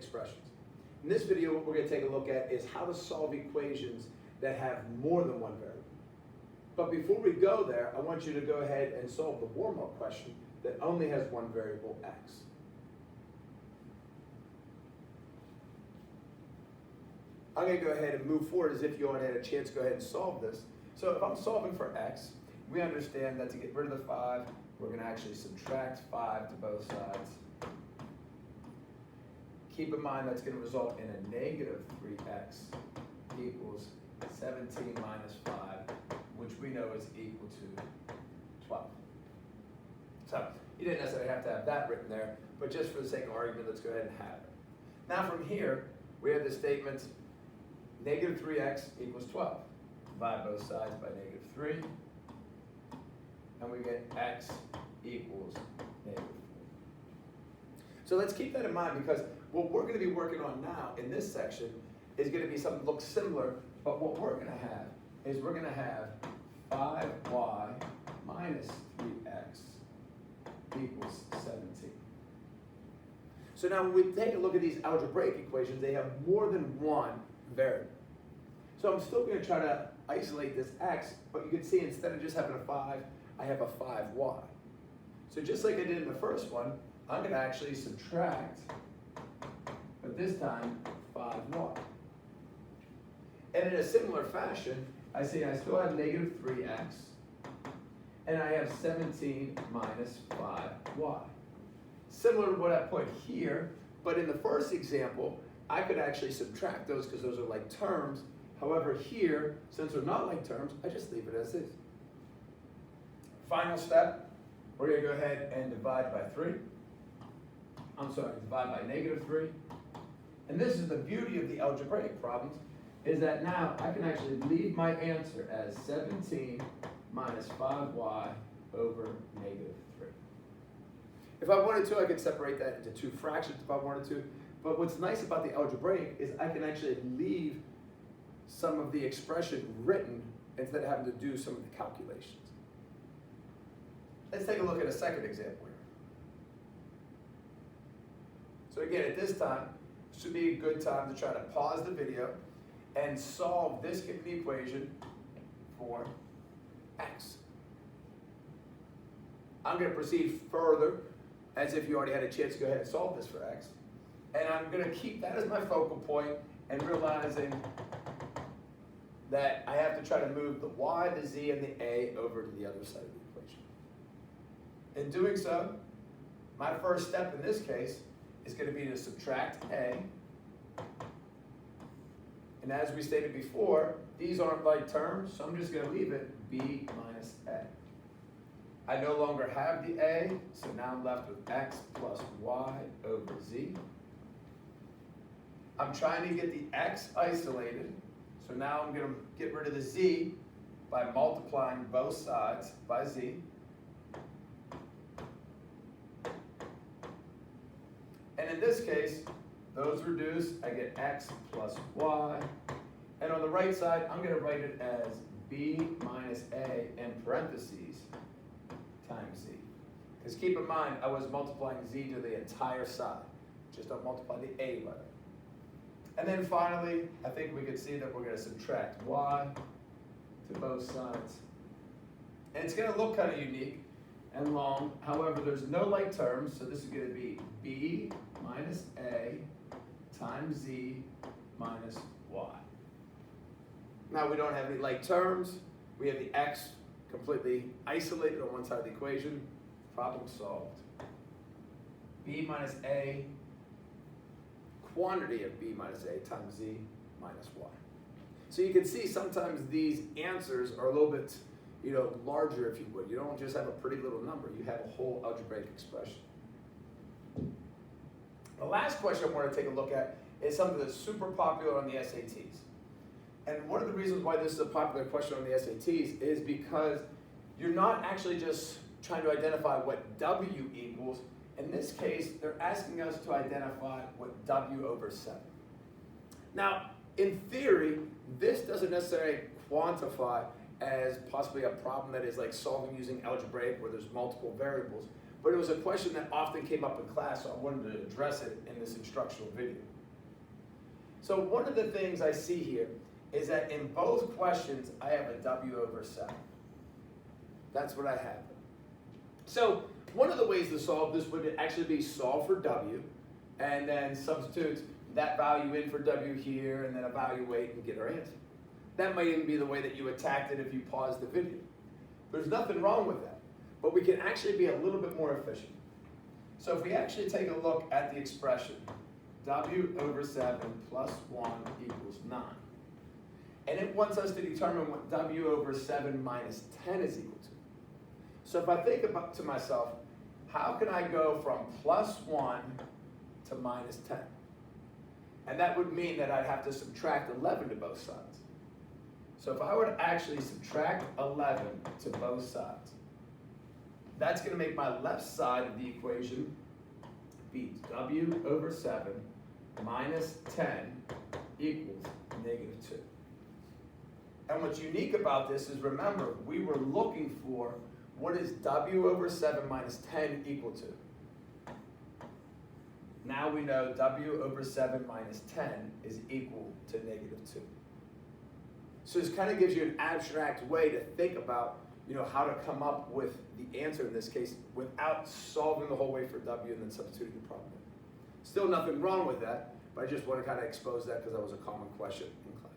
expressions. In this video, what we're going to take a look at is how to solve equations that have more than one variable. But before we go there, I want you to go ahead and solve the warm-up question that only has one variable, x. I'm going to go ahead and move forward as if you already had a chance to go ahead and solve this. So if I'm solving for x, we understand that to get rid of the 5, we're going to actually subtract 5 to both sides. Keep in mind that's going to result in a negative 3x equals 17 minus 5, which we know is equal to 12. So you didn't necessarily have to have that written there, but just for the sake of argument, let's go ahead and have it. Now from here, we have the statement negative 3x equals 12. Divide both sides by negative 3, and we get x equals negative 4. So let's keep that in mind, because what we're going to be working on now in this section is going to be something that looks similar, but what we're going to have is we're going to have 5y minus 3x equals 17. So now when we take a look at these algebraic equations, they have more than one variable. So I'm still going to try to isolate this x, but you can see instead of just having a 5, I have a 5y. So just like I did in the first one, I'm going to actually subtract, but this time 5y. And in a similar fashion, I see I still have negative 3x, and I have 17 minus 5y. Similar to what I put here, but in the first example, I could actually subtract those because those are like terms. However, here, since they're not like terms, I just leave it as is. Final step, we're going to go ahead and divide by 3. Divide by negative 3. And this is the beauty of the algebraic problems, is that now I can actually leave my answer as 17 minus 5y over negative 3. If I wanted to, I could separate that into two fractions if I wanted to. But what's nice about the algebraic is I can actually leave some of the expression written instead of having to do some of the calculations. Let's take a look at a second example here. So again, at this time, should be a good time to try to pause the video and solve this given equation for x. I'm going to proceed further as if you already had a chance to go ahead and solve this for x. And I'm going to keep that as my focal point and realizing that I have to try to move the y, the z, and the a over to the other side of the equation. In doing so, my first step in this case is going to be to subtract a. And as we stated before, these aren't like terms, so I'm just going to leave it b minus a. I no longer have the a, so now I'm left with x plus y over z. I'm trying to get the x isolated, so now I'm going to get rid of the z by multiplying both sides by z. And in this case, those reduce, I get x plus y. And on the right side, I'm going to write it as b minus a in parentheses times z. Because keep in mind, I was multiplying z to the entire side. Just don't multiply the a letter. And then finally, I think we could see that we're going to subtract y to both sides. And it's going to look kind of unique and long. However, there's no like terms, so this is going to be b minus a times z minus y. Now we don't have any like terms. We have the x completely isolated on one side of the equation. Problem solved. B minus a, quantity of b minus a times z minus y. So you can see sometimes these answers are a little bit, larger, if you would. You don't just have a pretty little number. You have a whole algebraic expression. The last question I want to take a look at is something that's super popular on the SATs. And one of the reasons why this is a popular question on the SATs is because you're not actually just trying to identify what W equals. In this case, they're asking us to identify what W over 7. Now, in theory, this doesn't necessarily quantify as possibly a problem that is like solving using algebraic where there's multiple variables. but it was a question that often came up in class, so I wanted to address it in this instructional video. So one of the things I see here is that in both questions, I have a W over 7. That's what I have. So one of the ways to solve this would actually be solve for W, and then substitute that value in for W here, and then evaluate and get our answer. That might even be the way that you attacked it if you paused the video. There's nothing wrong with that, but we can actually be a little bit more efficient. So if we actually take a look at the expression, W over 7 plus 1 equals 9. And it wants us to determine what W over 7 minus 10 is equal to. So if I think about to myself, how can I go from plus 1 to minus 10? And that would mean that I'd have to subtract 11 to both sides. So if I were to actually subtract 11 to both sides, that's going to make my left side of the equation be W over 7 minus 10 equals negative 2. And what's unique about this is, remember, we were looking for what is W over 7 minus 10 equal to. Now we know W over 7 minus 10 is equal to negative 2. So this kind of gives you an abstract way to think about, how to come up with the answer in this case without solving the whole way for W and then substituting the problem. Still nothing wrong with that, but I just want to kind of expose that because that was a common question in class.